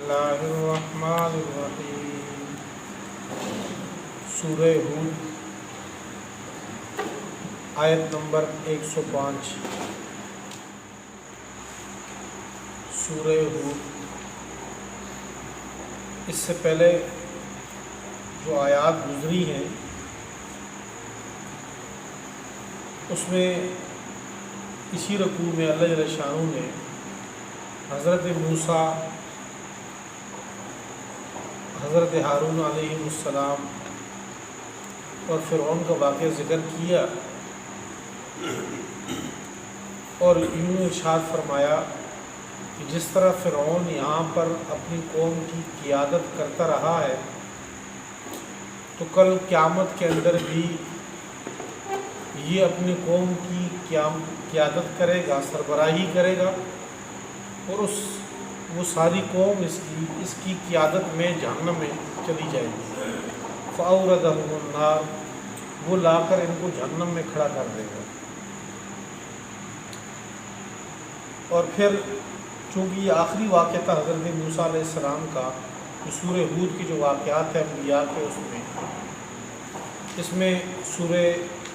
اللہ الرحمن الرحیم۔ سورہ ہود آیت نمبر 105۔ سورہ ہود، اس سے پہلے جو آیات گزری ہیں اس میں اسی رکوع میں اللہ جل شانہ نے حضرت موسیٰ، حضرت ہارون علیہ السلام اور فرعون کا واقعہ ذکر کیا، اور یوں ارشاد فرمایا کہ جس طرح فرعون یہاں پر اپنی قوم کی قیادت کرتا رہا ہے تو کل قیامت کے اندر بھی یہ اپنی قوم کی قیادت کرے گا، سربراہی کرے گا، اور وہ ساری قوم اس کی قیادت میں جہنم میں چلی جائے گی۔ فَأَوْرَدَهُمُ النَّارَ، وہ لا کر ان کو جہنم میں کھڑا کر دے گا۔ اور پھر چونکہ یہ آخری واقعہ تھا حضرت موسیٰ علیہ السلام کا، جو سورہ ہود کے جو واقعات ہیں انبیاء کے،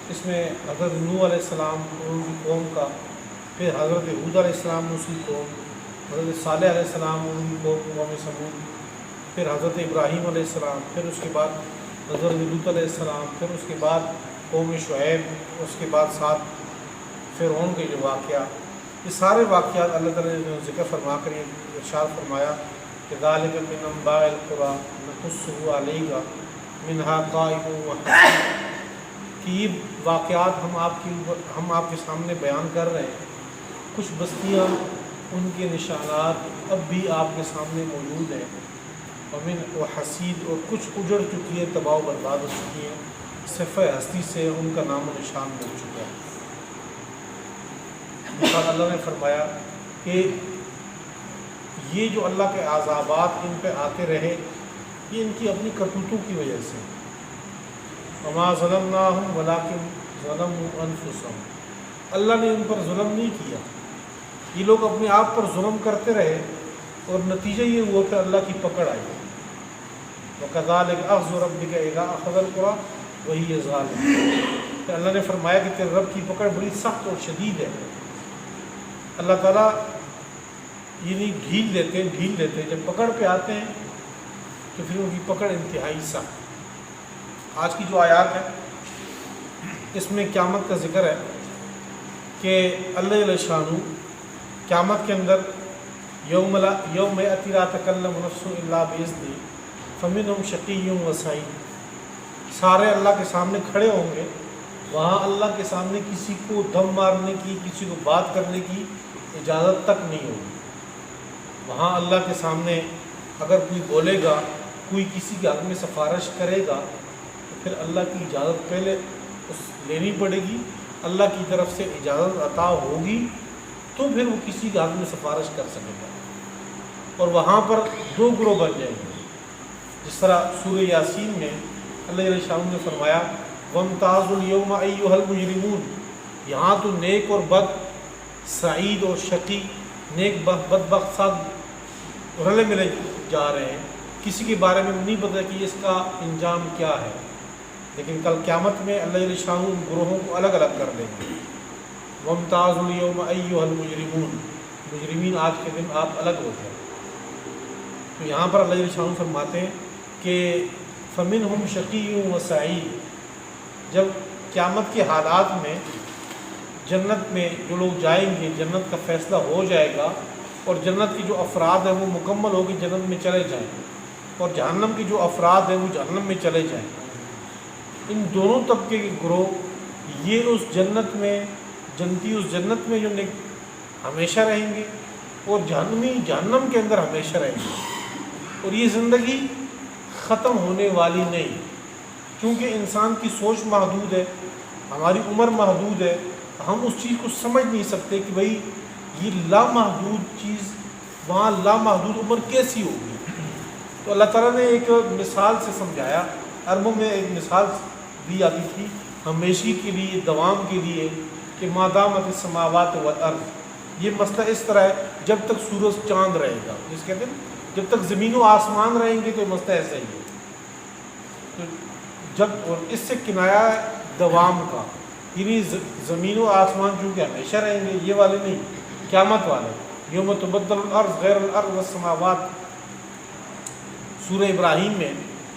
اس میں حضرت نوح علیہ السلام اور ان کی قوم کا، پھر حضرت ہود علیہ السلام اور اس کی قوم، حضرت صالح علیہ السلام اور ان کی قوم سمود، پھر حضرت ابراہیم علیہ السلام، پھر اس کے بعد حضرت لوط علیہ السلام، پھر اس کے بعد قوم شعیب، اس کے بعد ساتھ فرعون کے جو واقعہ، یہ سارے واقعات اللہ تعالیٰ نے ذکر فرما کر یہ ارشاد فرمایا کہ ذَلِكَ مِنْ أَنْبَاءِ الْقُرَىٰ نَقُصُّهُ عَلَيْكَ مِنْهَا قَائِمٌ وَحَصِيدٌ، کہ یہ واقعات ہم آپ کے سامنے بیان کر رہے ہیں۔ کچھ بستیاں، ان کے نشانات اب بھی آپ کے سامنے موجود ہیں، وحسید، اور کچھ اجڑ چکی ہے، تباہ و برباد ہو چکی ہیں، صفحہ ہستی سے ان کا نام و نشان مل چکا ہے۔ اللہ نے فرمایا کہ یہ جو اللہ کے عذابات ان پہ آتے رہے، یہ ان کی اپنی کرتوتوں کی وجہ سے۔ وما ظلمناہم ولکن ظلموا انفسہم، اللہ نے ان پر ظلم نہیں کیا، یہ لوگ اپنے آپ پر ظلم کرتے رہے، اور نتیجہ یہ ہوا کہ اللہ کی پکڑ آئی۔ وَكَذَلِكَ أَخْذُ رَبِّكَ إِذَا أَخَذَ الْقُرَىٰ وَهِيَ ظَالِمَةٌ، کہ اللہ نے فرمایا کہ تیرے رب کی پکڑ بڑی سخت اور شدید ہے۔ اللہ تعالیٰ یعنی ڈھیل دیتے ہیں، جب پکڑ پہ آتے ہیں تو پھر ان کی پکڑ انتہائی سخت۔ آج کی جو آیات ہے اس میں قیامت کا ذکر ہے کہ اللہ جل شانہ قیامت کے اندر یوم یأتی لا تکلم نفس الا بإذنہ فمنہم شقی و سعید، سارے اللہ کے سامنے کھڑے ہوں گے، وہاں اللہ کے سامنے کسی کو دم مارنے کی، کسی کو بات کرنے کی اجازت تک نہیں ہوگی۔ وہاں اللہ کے سامنے اگر کوئی بولے گا، کوئی کسی کے حق میں سفارش کرے گا، تو پھر اللہ کی اجازت پہلے لینی پڑے گی، اللہ کی طرف سے اجازت عطا ہوگی تو پھر وہ کسی کے حق میں سفارش کر سکے گا، اور وہاں پر دو گروہ بن جائیں گے۔ جس طرح سورہ یاسین میں اللہ جل شانہ نے فرمایا وَامْتَازُوا الْيَوْمَ أَيُّهَا الْمُجْرِمُونَ، یہاں تو نیک اور بد، سعید اور شقی، نیک بدبخت سب رلے ملے جا رہے ہیں، کسی کے بارے میں نہیں پتہ کہ اس کا انجام کیا ہے، لیکن کل قیامت میں اللہ جل شانہ ان گروہوں کو الگ الگ کر دیں گے۔ وَامْتَازُوا الْيَوْمَ أَيُّهَا الْمُجْرِمُونَ، مجرمین آج کے دن آپ الگ ہو جائیں۔ تو یہاں پر اللہ جل شانہ فرماتے ہیں کہ فَمِنْهُمْ شَقِيٌّ وَسَعِيدٌ، جب قیامت کے حالات میں جنت میں جو لوگ جائیں گے، جنت کا فیصلہ ہو جائے گا، اور جنت کے جو افراد ہیں وہ مکمل ہو کے جنت میں چلے جائیں، اور جہنم کے جو افراد ہیں وہ جہنم میں چلے جائیں۔ ان دونوں طبقے کے گروہ یہ اس جنت میں، جنتی اس جنت میں جو ہمیشہ رہیں گے، اور جہنمی جہنم کے اندر ہمیشہ رہیں گے، اور یہ زندگی ختم ہونے والی نہیں، کیونکہ انسان کی سوچ محدود ہے، ہماری عمر محدود ہے، ہم اس چیز کو سمجھ نہیں سکتے کہ بھئی یہ لامحدود چیز وہاں لامحدود عمر کیسی ہوگی۔ تو اللہ تعالیٰ نے ایک مثال سے سمجھایا، عربوں میں ایک مثال دی جاتی تھی ہمیشگی کے لیے، دوام کے لیے، کہ ما دامت السماوات والارض، یہ مسئلہ اس طرح ہے جب تک سورج چاند رہے گا، جس کہتے ہیں جب تک زمین و آسمان رہیں گے تو مسئلہ ایسا ہی ہے. تو جب اور اس سے کنایا ہے دوام کا، یعنی زمین و آسمان چونکہ ہمیشہ رہیں گے، یہ والے نہیں، قیامت والے. یوم تبدل الارض غیر الارض والسماوات، سورہ ابراہیم میں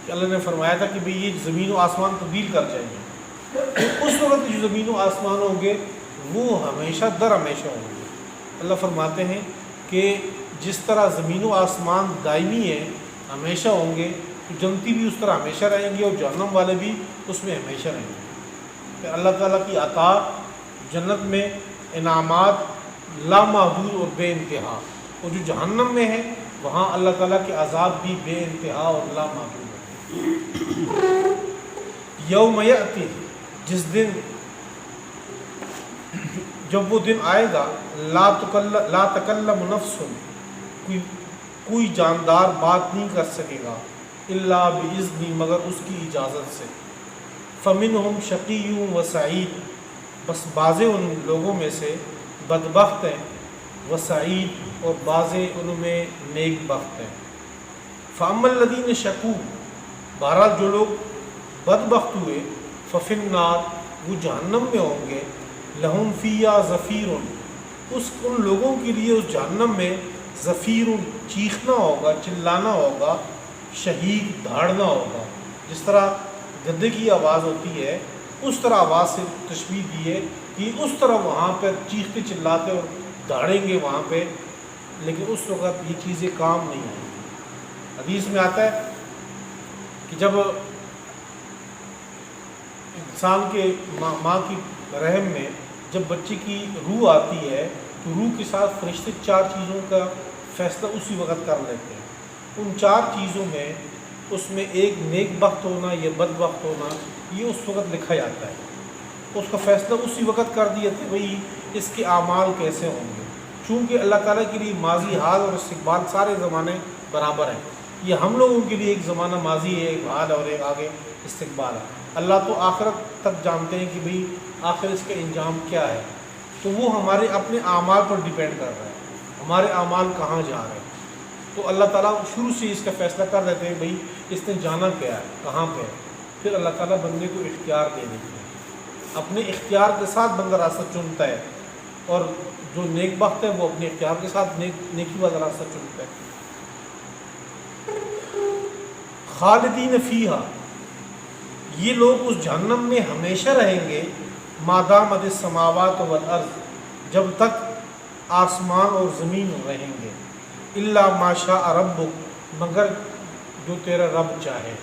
کہ اللہ نے فرمایا تھا کہ بھئی یہ زمین و آسمان تبدیل کر جائیں گے. تو اس وقت جو زمین و آسمان ہوں گے وہ ہمیشہ در ہمیشہ ہوں گے. اللہ فرماتے ہیں کہ جس طرح زمین و آسمان دائمی ہیں، ہمیشہ ہوں گے، تو جنتی بھی اس طرح ہمیشہ رہیں گے اور جہنم والے بھی اس میں ہمیشہ رہیں گے. کہ اللہ تعالیٰ کی عطا جنت میں انعامات لامحدود اور بے انتہا، اور جو جہنم میں ہے وہاں اللہ تعالیٰ کے عذاب بھی بے انتہا اور لامحدود ہے. یوم یأتی، جس دن، جب وہ دن آئے گا، لا تکلم نفس، کوئی جاندار بات نہیں کر سکے گا، الا باذن، مگر اس کی اجازت سے. فمنہم شقی و سعید، بس بعض ان لوگوں میں سے بدبخت ہیں، و سعید، اور بعض ان میں نیک بخت ہیں. فاما الذین شقوا، بہرحال جو لوگ بدبخت ہوئے، ففی النار، وہ جہنم میں ہوں گے. لہم فیہا زفیر، ان لوگوں کے لیے اس جہنم میں زفیر، چیخنا ہوگا، چلانا ہوگا، شہیق، دھاڑنا ہوگا. جس طرح گدے کی آواز ہوتی ہے اس طرح آواز سے تشبیہ دی ہے کہ اس طرح وہاں پر چیختے چلاتے اور دھاڑیں گے وہاں پہ، لیکن اس وقت یہ چیزیں کام نہیں آئیں گی. حدیث میں آتا ہے کہ جب انسان کے ماں کی رحم میں جب بچے کی روح آتی ہے تو روح کے ساتھ فرشتے 4 چیزوں کا فیصلہ اسی وقت کر لیتے ہیں. ان 4 چیزوں میں اس میں ایک نیک بخت ہونا یا بد بخت ہونا یہ اس وقت لکھا جاتا ہے. اس کا فیصلہ اسی وقت کر دیا کہ بھئی اس کے اعمال کیسے ہوں گے. چونکہ اللہ تعالیٰ کے لیے ماضی، حال اور استقبال سارے زمانے برابر ہیں. یہ ہم لوگوں کے لیے ایک زمانہ ماضی ہے، ایک حال اور ایک آگے استقبال ہے. اللہ تو آخرت تک جانتے ہیں کہ بھئی آخر اس کا انجام کیا ہے. تو وہ ہمارے اپنے اعمال پر ڈیپینڈ کر رہا ہے، ہمارے اعمال کہاں جا رہے ہیں. تو اللہ تعالیٰ شروع سے اس کا فیصلہ کر دیتے ہیں بھئی اس نے جانا کیا ہے، کہاں پہ ہے. پھر اللہ تعالیٰ بندے کو اختیار دے دیتے ہیں. اپنے اختیار کے ساتھ بندہ راستہ چنتا ہے، اور جو نیک بخت ہے وہ اپنے اختیار کے ساتھ نیکی والا راستہ چنتا ہے. خالدین فیہا، یہ لوگ اس جہنم میں ہمیشہ رہیں گے. ما دامت السماوات والارض، جب تک آسمان اور زمین رہیں گے. الا ما شاء ربک، مگر جو تیرا رب چاہے.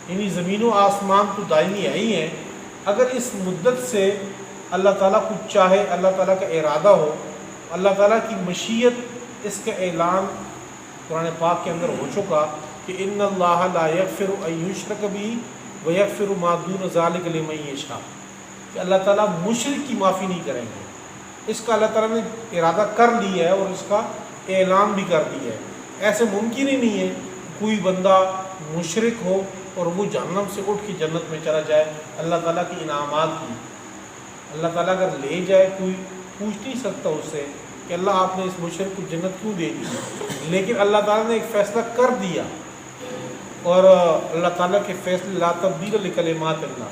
یعنی زمین و آسمان تو دائمی ہے ہی ہیں، اگر اس مدت سے اللہ تعالیٰ کچھ چاہے، اللہ تعالیٰ کا ارادہ ہو، اللہ تعالیٰ کی مشیت، اس کا اعلان قرآن پاک کے اندر ہو چکا کہ ان اللہ لا یغفر ان یشرک بہ ویغفر ما دون ذلک لمن یشاء، کہ اللہ تعالیٰ مشرک کی معافی نہیں کریں گے. اس کا اللہ تعالیٰ نے ارادہ کر لیا ہے اور اس کا اعلان بھی کر دیا ہے. ایسے ممکن ہی نہیں ہے کوئی بندہ مشرک ہو اور وہ جہنم سے اٹھ کے جنت میں چلا جائے. اللہ تعالیٰ کے انعامات کی اللہ تعالیٰ اگر لے جائے، کوئی پوچھ نہیں سکتا اس سے کہ اللہ آپ نے اس مشرک کو جنت کیوں دے دی. لیکن اللہ تعالیٰ نے ایک فیصلہ کر دیا، اور اللہ تعالیٰ کے فیصلے لا تبدیل لکلمات اللہ،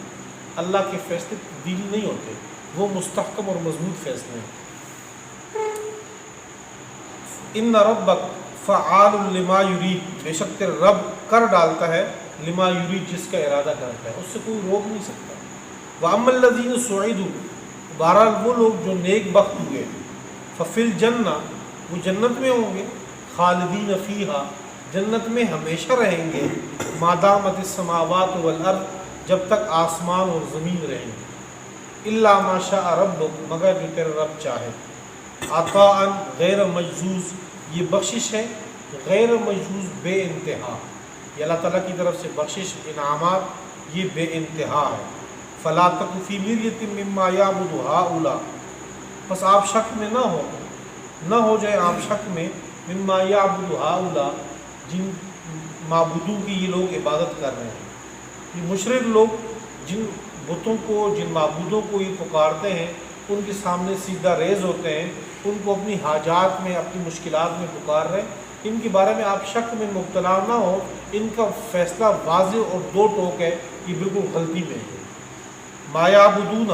اللہ کے فیصلے تبدیل نہیں ہوتے، وہ مستحکم اور مضبوط فیصلے ہیں. ان ربک فعال لما یرید، بے شک تیرا رب کر ڈالتا ہے لما یرید، جس کا ارادہ کرتا ہے، اس سے کوئی روک نہیں سکتا. وَأَمَّا الَّذِينَ سُعِدُوا، بہرحال وہ لوگ جو نیک بخت ہوئے، فَفِي الْجَنَّةِ، وہ جنت میں ہوں گے. خالدین فیہا، جنت میں ہمیشہ رہیں گے. ما دامت السماوات والارض، جب تک آسمان اور زمین رہیں گے. الا ما شاء ربک، مگر جو تیرا رب چاہے. عطاء غیر مجزوز، یہ بخشش ہے غیر مجزوز، بے انتہا. یہ اللہ تعالیٰ کی طرف سے بخشش، انعامات، یہ بے انتہا ہے. فلا تک فی مریۃ مما یعبد ہؤلاء، بس آپ شک میں نہ ہو جائے آپ شک میں، مما یعبد ہؤلاء، جن معبودوں کی یہ لوگ عبادت کر رہے ہیں. یہ مشرک لوگ جن بتوں کو، جن معبودوں کو یہ پکارتے ہیں، ان کے سامنے سیدھا ریز ہوتے ہیں، ان کو اپنی حاجات میں، اپنی مشکلات میں پکار رہے ہیں. ان کے بارے میں آپ شک میں مبتلا نہ ہو، ان کا فیصلہ واضح اور دو ٹوک ہے، یہ بالکل غلطی میں ہے۔ ما یعبدون،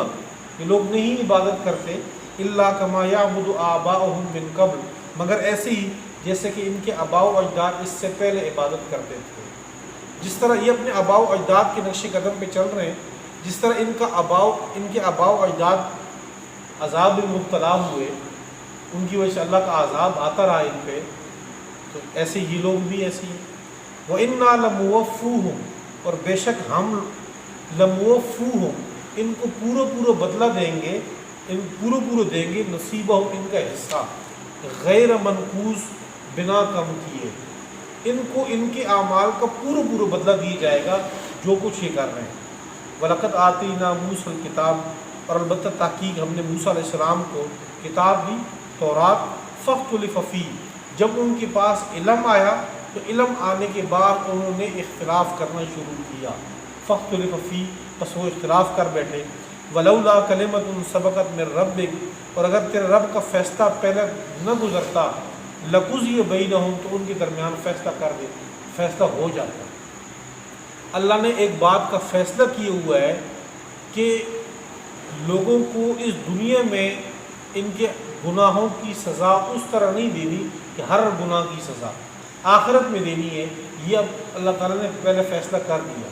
یہ لوگ نہیں عبادت کرتے، الا کما یعبد آباؤہم من قبل، مگر ایسے ہی جیسے کہ ان کے آباء و اجداد اس سے پہلے عبادت کرتے تھے۔ جس طرح یہ اپنے آباء و اجداد کے نقش قدم پہ چل رہے ہیں، جس طرح ان کے آباء و اجداد عذاب میں مبتلا ہوئے، ان کی وجہ سے اللہ کا عذاب آتا رہا ان پہ، تو ایسے یہ لوگ بھی ایسے ہی۔ وَإِنَّا لَمُوَفُّوهُمْ، اور بے شک ہم لَمُوَفُّوهُمْ، ان کو پورا بدلہ دیں گے، ان پورا دیں گے، نصیبہم، ان کا حصہ، غیر منقوص، بنا کم کیے، ان کو ان کے اعمال کا پورا بدلہ دیا جائے گا جو کچھ یہ کر رہے ہیں۔ وَلَقَدْ آتَيْنَا مُوسَى الْكِتَابَ، اور البتہ تحقیق ہم نے موسیٰ علیہ السلام کو کتاب دی، تورات، فاختلف فیہ، جب ان کے پاس علم آیا تو علم آنے کے بعد انہوں نے اختلاف کرنا شروع کیا، فاختلف فیہ، بس وہ اختلاف کر بیٹھے۔ وَلَوْلَا كَلِمَةٌ سَبَقَتْ مِن رَبِّكَ، اور اگر تیرے رب کا فیصلہ پہلے نہ گزرتا، لَقُضِیَ بَیْنَہُم، تو ان کے درمیان فیصلہ ہو جاتا۔ اللہ نے ایک بات کا فیصلہ کیا ہوا ہے کہ لوگوں کو اس دنیا میں ان کے گناہوں کی سزا اس طرح نہیں دینی کہ ہر گناہ کی سزا آخرت میں دینی ہے، یہ اب اللہ تعالیٰ نے پہلے فیصلہ کر دیا۔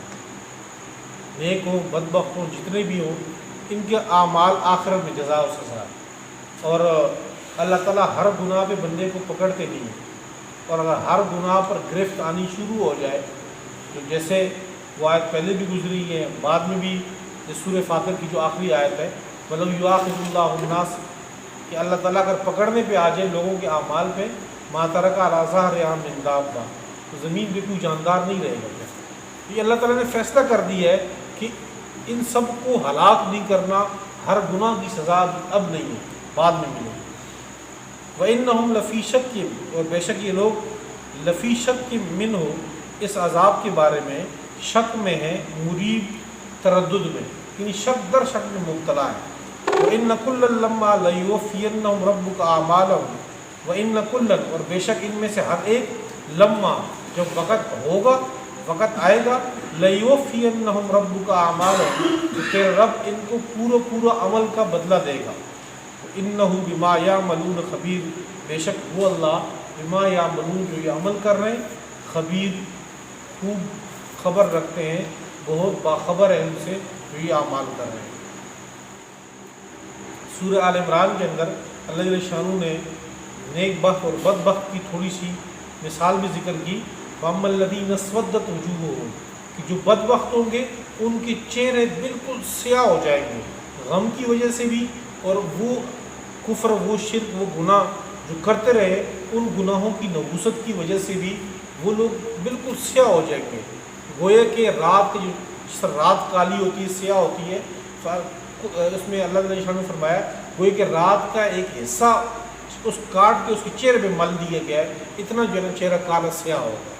نیک ہوں، بدبخت ہوں، جتنے بھی ہوں، ان کے اعمال آخرت میں جزا و سزا، اور اللہ تعالیٰ ہر گناہ پہ بندے کو پکڑتے نہیں ہیں، اور اگر ہر گناہ پر گرفت آنی شروع ہو جائے تو جیسے وہ آیت پہلے بھی گزری ہے، بعد میں بھی اس سورہ فاطر کی جو آخری آیت ہے، مطلب یؤاخذ اللہ الناس، کہ اللہ تعالیٰ اگر پکڑنے پہ آ جائے لوگوں کے اعمال پہ، ما ترک علی ظہرہا من دابہ، تو زمین پہ کوئی جاندار نہیں رہے گا۔ یہ اللہ تعالیٰ نے فیصلہ کر دیا ہے کہ ان سب کو ہلاک نہیں کرنا، ہر گناہ کی سزا اب نہیں ہے، بعد میں ملے گی۔ وَإِنَّهُمْ لَفِي شَكٍّ، اور بے شک یہ لوگ لفی شک منہ، اس عذاب کے بارے میں شک میں ہیں، مریب، تردد میں، یعنی شک در شک میں مبتلا ہے۔ وَإِنَّ كُلًّا لَمَّا لَيُوَفِّيَنَّهُمْ رَبُّكَ أَعْمَالَهُمْ، وَإِنَّ كُلًّا، اور بے شک ان میں سے ہر ایک، لمّا، جب وقت ہوگا، وقت آئے گا، لَيُوَفِّيَنَّهُمْ رَبُّكَ أَعْمَالَهُم، تو تیرے رب ان کو پورا عمل کا بدلہ دے گا۔ إِنَّهُ بِمَا يَعْمَلُونَ خَبِيرٌ، بے شک وہ اللہ بما یعملون، جو یہ عمل کر رہے ہیں، خبیر، خوب خبر رکھتے ہیں، بہت باخبر ہے ان سے جو یہ اعمال کر رہے ہیں۔ سورہ آل عمران کے اندر اللہ جل شانہ نے نیک بخت اور بد بخت کی تھوڑی سی مثال بھی ذکر کی۔ وَأَمَّا الَّذِينَ اسْوَدَّتْ وُجُوهُهُمْ، کہ جو بد بخت ہوں گے ان کے چہرے بالکل سیاہ ہو جائیں گے، غم کی وجہ سے بھی، اور وہ کفر، وہ شرک، وہ گناہ جو کرتے رہے، ان گناہوں کی نحوست کی وجہ سے بھی وہ لوگ بالکل سیاہ ہو جائیں گے، گویا کہ رات جو جس طرح رات کالی ہوتی ہے، سیاہ ہوتی ہے، اس میں اللہ نے فرمایا گویا کہ رات کا ایک حصہ اس کاٹ کے اس کے چہرے پہ مل دیا گیا ہے، اتنا جو ہے نا چہرہ کالا سیاہ ہوگا۔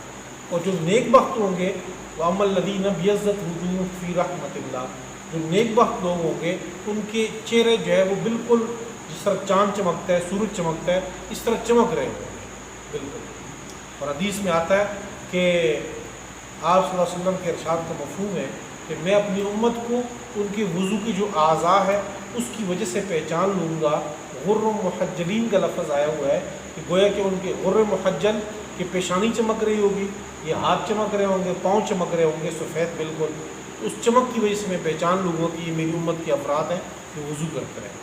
اور جو نیک بخت ہوں گے، وَأَمَّا الَّذِينَ ابْيَضَّتْ وُجُوهُهُمْ فِي رَحْمَةِ اللَّهِ، جو نیک بخت لوگ ہوں گے ان کے چہرے جو ہے وہ بالکل جس طرح چاند چمکتا ہے، سورج چمکتا ہے، اس طرح چمک رہے ہیں بالکل۔ اور حدیث میں آتا ہے کہ آپ صلی اللہ علیہ وسلم کے ارشاد کا مفہوم ہے کہ میں اپنی امت کو ان کے وضو کی جو اعضاء ہے اس کی وجہ سے پہچان لوں گا۔ غر محجلین کا لفظ آیا ہوا ہے کہ گویا کہ ان کے غر محجل کی پیشانی چمک رہی ہوگی، یہ ہاتھ چمک رہے ہوں گے، پاؤں چمک رہے ہوں گے سفید بالکل، اس چمک کی وجہ سے میں پہچان لوں گا کہ یہ میری امت کے افراد ہیں جو وضو کرتے رہے۔